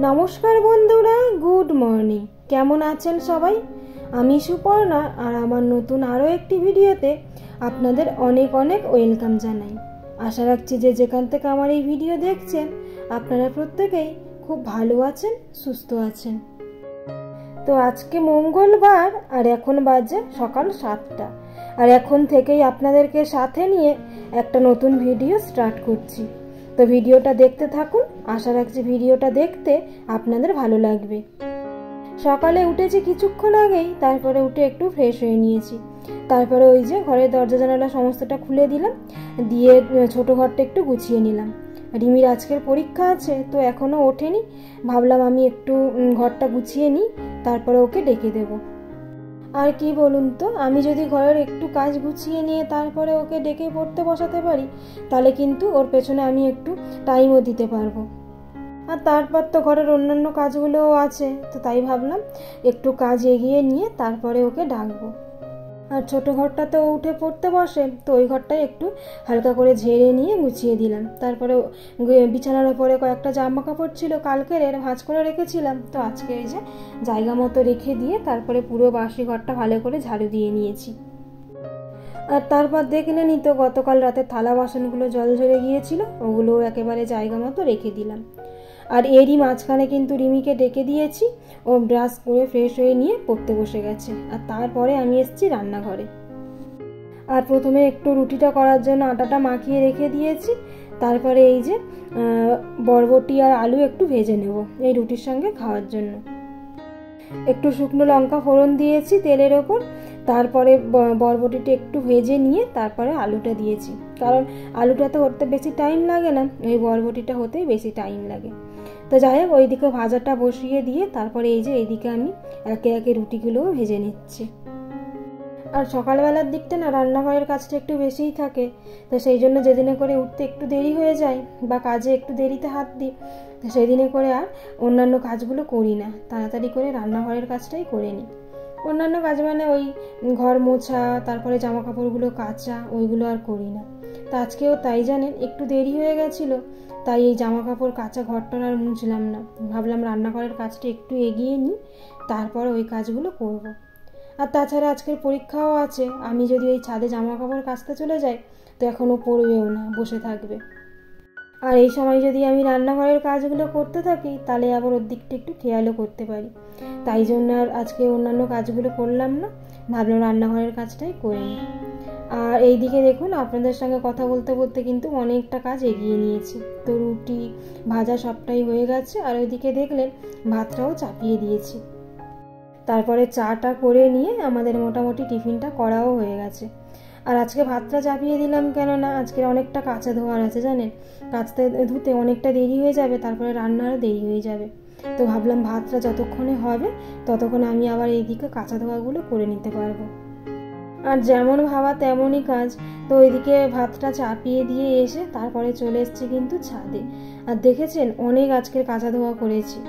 নমস্কার বন্ধুরা, good morning. কেমন আছেন সবাই? আমি সুপর্ণা, আর আমার নতুন আরও একটি ভিডিওতে আপনাদের অনেক অনেক ওয়েলকাম জানাই। আশা রাখছি যে যেখান থেকে আমার এই ভিডিও দেখছেন আপনারা প্রত্যেকেই খুব ভালো আছেন, সুস্থ আছেন। তো আজকে মঙ্গলবার, আর এখন বাজে সকাল 7টা, আর এখন থেকেই আপনাদেরকে সাথে নিয়ে একটা নতুন ভিডিও স্টার্ট করছি। তো ভিডিওটা দেখতে থাকুন, আশা রাখছি ভিডিওটা দেখতে আপনাদের ভালো লাগবে। সকালে উঠেছি কিছুক্ষণ আগেই, তারপরে উঠে একটু ফ্রেশ হয়ে নিয়েছি। তারপরে ওই যে ঘরের দরজা জানালা সমস্তটা খুলে দিলাম, দিয়ে ছোটো ঘরটা একটু গুছিয়ে নিলাম। রিমির আজকের পরীক্ষা আছে, তো এখনও ওঠেনি, ভাবলাম আমি একটু ঘরটা গুছিয়ে নিই, তারপরে ওকে ডেকে দেবো। আর কি বলুন তো, আমি যদি ঘরের একটু কাজ গুছিয়ে নিয়ে তারপরে ওকে ডেকে পড়তে বসাতে পারি, তাহলে কিন্তু ওর পেছনে আমি একটু টাইমও দিতে পারবো। আর তারপর তো ঘরের অন্যান্য কাজগুলোও আছে, তো তাই ভাবলাম একটু কাজ এগিয়ে নিয়ে তারপরে ওকে ডাকবো। আর ছোটো ঘরটা তো উঠে পড়তে বসে, তো ওই ঘরটাই একটু হালকা করে ঝেড়ে নিয়ে গুছিয়ে দিলাম। তারপরে বিছানার ওপরে কয়েকটা জামা কাপড় ছিল কালকের, ভাঁজ করে রেখেছিলাম, তো আজকে এই যে জায়গা মতো রেখে দিয়ে তারপরে পুরো বাসি ঘরটা ভালো করে ঝাড়ু দিয়ে নিয়েছি। আর তারপর দেখলেনই তো গতকাল রাতে থালা বাসনগুলো জল ঝরে গিয়েছিল, ওগুলো একেবারে জায়গা মতো রেখে দিলাম। আর এরই মাঝখানে কিন্তু রিমিকে ডেকে দিয়েছি, ও ব্রাশ করে ফ্রেশ হয়ে নিয়ে পড়তে বসে গেছে। আর তারপরে আমি এসেছি রান্নাঘরে। আর প্রথমে একটু রুটিটা করার জন্য আটাটা মাখিয়ে রেখে দিয়েছি। তারপরে এই যে বরবটি আর আলু একটু ভেজে নেব এই রুটির সঙ্গে খাওয়ার জন্য। একটু শুকনো লঙ্কা ফোড়ন দিয়েছি তেলের ওপর, তারপরে বরবটিটা একটু ভেজে নিয়ে তারপরে আলুটা দিয়েছি, কারণ আলুটা তো হতে বেশি টাইম লাগে না, এই বরবটিটা হতেই বেশি টাইম লাগে। তো যাই হোক, ওইদিকে ভাজাটা বসিয়ে দিয়ে তারপরে এই যে এইদিকে আমি একে একে রুটিগুলোও ভেজে নিচ্ছি। আর সকালবেলার দিকটা না রান্নাঘরের কাজটা একটু বেশিই থাকে, তো সেই জন্য যেদিনে করে উঠতে একটু দেরি হয়ে যায় বা কাজে একটু দেরিতে হাত দিই, তো সেই দিনে করে আর অন্যান্য কাজগুলো করি না, তাড়াতাড়ি করে রান্নাঘরের কাজটাই করে নিই। অন্যান্য কাজ মানে ওই ঘর মোছা, তারপরে জামা কাপড়গুলো কাচা, ওইগুলো আর করি না। তো আজকেও তাই জানেন একটু দেরি হয়ে গেছিলো, তাই এই জামা কাপড় কাচা ঘরটার আর মুছলাম না, ভাবলাম রান্নাঘরের কাজটা একটু এগিয়ে নিই, তারপর ওই কাজগুলো করব। আর তাছাড়া আজকের পরীক্ষাও আছে, আমি যদি ওই ছাদে জামা কাপড় কাচতে চলে যাই তো এখনও পড়বেও না, বসে থাকবে। আর এই সময় যদি আমি রান্নাঘরের কাজগুলো করতে থাকি তাহলে আবার ওর দিকটা একটু খেয়ালও করতে পারি, তাই জন্য আর আজকে অন্যান্য কাজগুলো করলাম না, ভাবলাম রান্নাঘরের কাজটাই করে নিই। আর এইদিকে দেখুন, আপনাদের সঙ্গে কথা বলতে বলতে কিন্তু অনেকটা কাজ এগিয়ে নিয়েছি। তো রুটি ভাজা সবটাই হয়ে গেছে, আর ওইদিকে দেখলেন ভাতটাও চাপিয়ে দিয়েছি। তারপরে চাটা করে নিয়ে আমাদের মোটামুটি টিফিনটা করাও হয়ে গেছে। আর আজকে ভাতটা চাপিয়ে দিলাম কেননা আজকে অনেকটা কাঁচা ধোয়ার আছে, জানেন, কাচতে ধুতে অনেকটা দেরি হয়ে যাবে, তারপরে রান্নারও দেরি হয়ে যাবে। তো ভাবলাম ভাতটা যতক্ষণে হবে ততক্ষণে আমি আবার এইদিকে কাঁচা ধোয়াগুলো করে নিতে পারবো। আর যেমন ভাবা তেমনই কাজ। তো ওইদিকে ভাতটা চাপিয়ে দিয়ে এসে তারপরে চলে এসেছি কিন্তু ছাদে। আর দেখেছেন অনেক আজকের কাঁচা ধোয়া করেছি।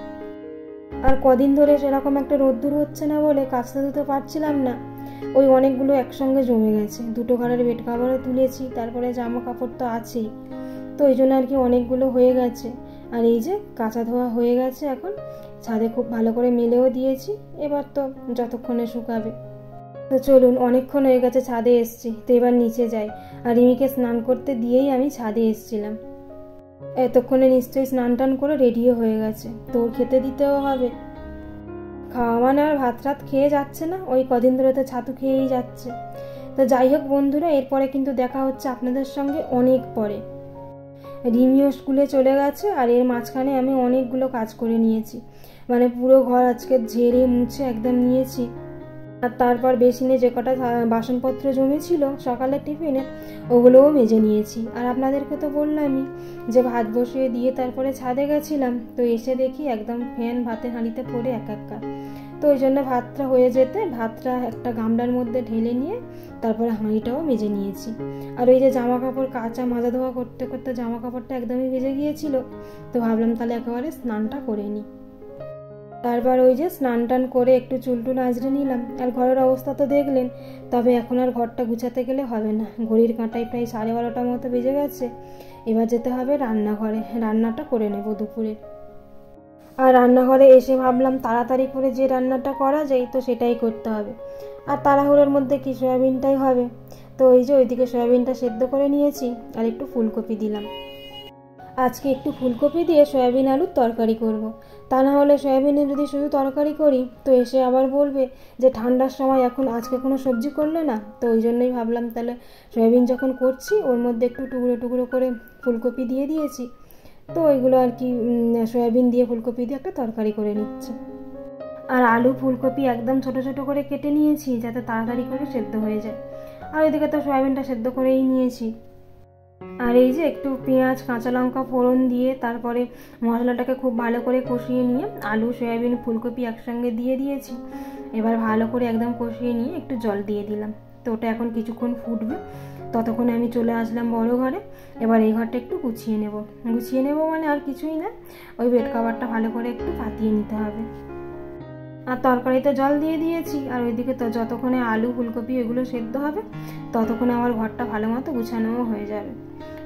আর কদিন ধরে সেরকম একটা রোদ্দুর হচ্ছে না বলে কাচতে ধুতে পারছিলাম না, ওই অনেকগুলো একসঙ্গে জমে গেছে। দুটো ঘরের বেড কাভারও তুলেছি, তারপরে জামা কাপড় তো আছেই, তো ওই জন্য আর কি অনেকগুলো হয়ে গেছে। আর এই যে কাঁচা ধোয়া হয়ে গেছে, এখন ছাদে খুব ভালো করে মেলেও দিয়েছি, এবার তো যতক্ষণে শুকাবে। তো চলুন, অনেকক্ষণ হয়ে গেছে ছাদে এসছি, তো এবার নিচে যাই। আর রিমিকে স্নান করতে দিয়েই আমি ছাদে এসছিলাম। এতক্ষণে নিশ্চয়ই স্নান টান করে রেডিও হয়ে গেছে, তো ওর খেতে দিতেও হবে। খাওয়া মানে আর ভাত রাত খেয়ে যাচ্ছে না, ওই কদিন ধরে তো ছাতু খেয়েই যাচ্ছে। তো যাই হোক বন্ধুরা, এরপরে কিন্তু দেখা হচ্ছে আপনাদের সঙ্গে অনেক পরে। রিমিও স্কুলে চলে গেছে, আর এর মাঝখানে আমি অনেকগুলো কাজ করে নিয়েছি, মানে পুরো ঘর আজকে ঝেড়ে মুছে একদম নিয়েছি। আর তারপর বেসিনে যে কটা বাসনপত্র জমেছিল সকালের টিফিনে, ওগুলোও মেজে নিয়েছি। আর আপনাদেরকে তো বললামই যে ভাত বসিয়ে দিয়ে তারপরে ছাদে গেছিলাম, তো এসে দেখি একদম ফ্যান ভাতের হাঁড়িতে পড়ে একাকার। তো ওই জন্য ভাতটা হয়ে যেতে ভাতটা একটা গামলার মধ্যে ঢেলে নিয়ে তারপরে হাঁড়িটাও মেজে নিয়েছি। আর ওই যে জামা কাপড় কাচা মাজা ধোয়া করতে করতে জামা কাপড়টা একদমই ভিজে গিয়েছিল, তো ভাবলাম তাহলে একেবারে স্নানটা করে নিই। তারপর ওই যে স্নান টান করে একটু চুলটুল আঁচড়ে নিলাম। আর ঘরের অবস্থা তো দেখলেন, তবে এখন আর ঘরটা গুছাতে গেলে হবে না, ঘড়ির কাঁটায় প্রায় 12:30 মতো বেজে গেছে। এবার যেতে হবে রান্নাঘরে, রান্নাটা করে নেব দুপুরে। আর রান্নাঘরে এসে ভাবলাম তাড়াতাড়ি করে যে রান্নাটা করা যায় তো সেটাই করতে হবে। আর তাড়াহুড়োর মধ্যে কি সয়াবিনটাই হবে। তো ওই যে ওইদিকে সয়াবিনটা সেদ্ধ করে নিয়েছি আর একটু ফুলকপি দিলাম। আজকে একটু ফুলকপি দিয়ে সয়াবিন আলুর তরকারি করব। তা না হলে সয়াবিনে যদি শুধু তরকারি করি তো এসে আবার বলবে যে ঠান্ডার সময় এখন আজকে কোনো সবজি করলে না। তো ওই জন্যই ভাবলাম তাহলে সয়াবিন যখন করছি ওর মধ্যে একটু টুকরো টুকরো করে ফুলকপি দিয়ে দিয়েছি। তো ওইগুলো আর কি সয়াবিন দিয়ে ফুলকপি দিয়ে একটা তরকারি করে নিচ্ছি। আর আলু ফুলকপি একদম ছোট ছোট করে কেটে নিয়েছি যাতে তাড়াতাড়ি করে সেদ্ধ হয়ে যায়। আর ওইদিকে তো সয়াবিনটা সেদ্ধ করেই নিয়েছি। আর এই যে একটু পেঁয়াজ কাঁচা লঙ্কা ফোড়ন দিয়ে তারপরে মশলাটাকে খুব ভালো করে কষিয়ে নিয়ে আলু সয়াবিন ফুলকপি একসঙ্গে দিয়ে দিয়েছি। এবার ভালো করে একদম কষিয়ে নিয়ে একটু জল দিয়ে দিলাম। তো ওটা এখন কিছুক্ষণ ফুটবে, ততক্ষণে আমি চলে আসলাম বড় ঘরে। এবার এই ঘরটা একটু গুছিয়ে নেব মানে আর কিছুই না, ওই বেড কভারটা ভালো করে একটু পাতিয়ে নিতে হবে। আর তরকারিতে জল দিয়ে দিয়েছি। আর ওইদিকে তো যতক্ষণে আলু ফুলকপি এগুলো সেদ্ধ হবে ততক্ষণে আমার ঘরটা ভালো মতো গুছানোও হয়ে যাবে।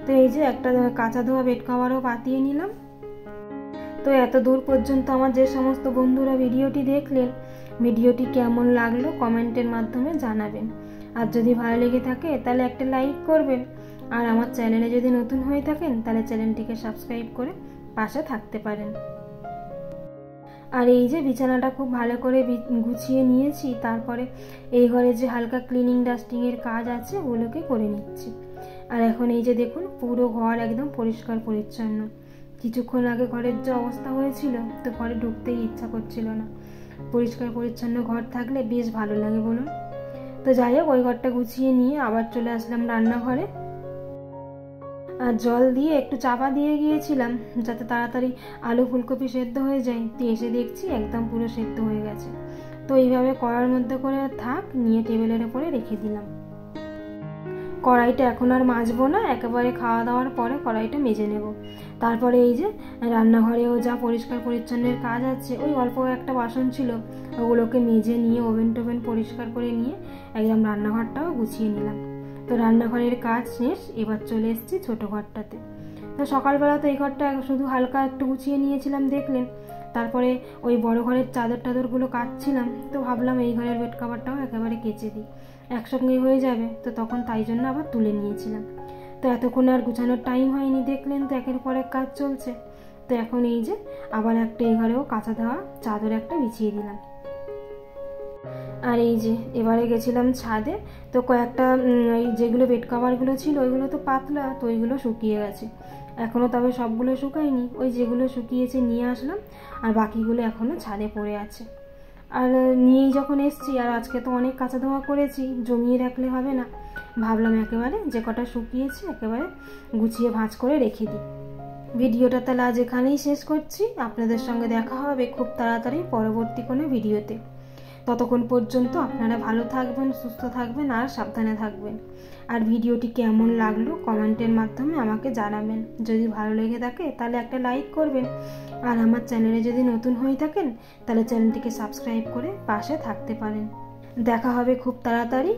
তো এই যে একটা কাঁচা ধোয়া বেড কভারও পাতিয়ে নিলাম। তো এত দূর পর্যন্ত আমার যে সমস্ত বন্ধুরা ভিডিওটি দেখলেন, ভিডিওটি কেমন লাগলো কমেন্টের মাধ্যমে জানাবেন। আর যদি ভালো লেগে থাকে তাহলে একটা লাইক করবেন। আর আমার চ্যানেলে যদি নতুন হয়ে থাকেন তাহলে চ্যানেলটিকে সাবস্ক্রাইব করে পাশে থাকতে পারেন। আর এই যে বিছানাটা খুব ভালো করে গুছিয়ে নিয়েছি। তারপরে এই ঘরে যে হালকা ক্লিনিং ডাস্টিংয়ের কাজ আছে ওগুলোকে করে নিচ্ছি। আর এখন এই যে দেখুন পুরো ঘর একদম পরিষ্কার পরিচ্ছন্ন। কিছুক্ষণ আগে ঘরের যে অবস্থা হয়েছিল তো ঘরে ঢুকতেই ইচ্ছা করছিল না। পরিষ্কার পরিচ্ছন্ন ঘর থাকলে বেশ ভালো লাগে বলুন। তো যাই হোক ওই ঘরটা গুছিয়ে নিয়ে আবার চলে আসলাম রান্নাঘরে। আর জল দিয়ে একটু চাপা দিয়ে গিয়েছিলাম যাতে তাড়াতাড়ি আলু ফুলকপি সেদ্ধ হয়ে যায়। তো এসে দেখছি একদম পুরো সেদ্ধ হয়ে গেছে। তো এইভাবে কড়ার মধ্যে করে থাক নিয়ে টেবিলের উপরে রেখে দিলাম। কড়াইটা এখন আর মাজবো না, একেবারে খাওয়া দাওয়ার পরে কড়াইটা মেজে নেব। তারপরে এই যে রান্নাঘরেও যা পরিষ্কার পরিচ্ছন্নের কাজ আছে, ওই অল্প একটা বাসন ছিল ওগুলোকে মেজে নিয়ে ওভেন টোভেন পরিষ্কার করে নিয়ে একদম রান্নাঘরটাও গুছিয়ে নিলাম। তো রান্নাঘরের কাজ শেষ, এবার চলে এসেছি ছোটো ঘরটাতে। তো সকালবেলা তো এই ঘরটা শুধু হালকা একটু গুছিয়ে নিয়েছিলাম দেখলেন। তারপরে ওই বড় ঘরের চাদর টাদরগুলো কাচছিলাম। তো ভাবলাম এই ঘরের বেড কভারটাও একেবারে কেচে দিই, একসঙ্গে হয়ে যাবে। তো তখন তাই জন্য আবার তুলে নিয়েছিলাম। তো এতক্ষণ আর গুছানোর টাইম হয়নি দেখলেন, তো একের পর এক কাজ চলছে। তো এখন এই যে আবার একটা এই ঘরেও কাঁচা দেওয়া চাদর একটা বিছিয়ে দিলাম। আর এই যে এবারে গেছিলাম ছাদে। তো কয়েকটা যেগুলো বেড কভারগুলো ছিল ওইগুলো তো পাতলা, তো ওইগুলো শুকিয়ে গেছে এখনও, তবে সবগুলো শুকায়নি। ওই যেগুলো শুকিয়েছে নিয়ে আসলাম আর বাকিগুলো এখনও ছাদে পড়ে আছে। আর নিয়েই যখন এসছি, আর আজকে তো অনেক কাঁচা ধোয়া করেছি, জমিয়ে রাখলে হবে না, ভাবলাম একেবারে যে কটা শুকিয়েছে একেবারে গুছিয়ে ভাঁজ করে রেখে দিই। ভিডিওটা তাহলে আজ এখানেই শেষ করছি। আপনাদের সঙ্গে দেখা হবে খুব তাড়াতাড়ি পরবর্তী কোনো ভিডিওতে। ততক্ষণ পর্যন্ত আপনারা ভালো থাকবেন, সুস্থ থাকবেন আর সাবধানে থাকবেন। আর ভিডিওটি কেমন লাগলো কমেন্টের মাধ্যমে আমাকে জানাবেন। যদি ভালো লেগে থাকে তাহলে একটা লাইক করবেন। আর আমার চ্যানেলে যদি নতুন হয়ে থাকেন তাহলে চ্যানেলটিকে সাবস্ক্রাইব করে পাশে থাকতে পারেন। দেখা হবে খুব তাড়াতাড়ি।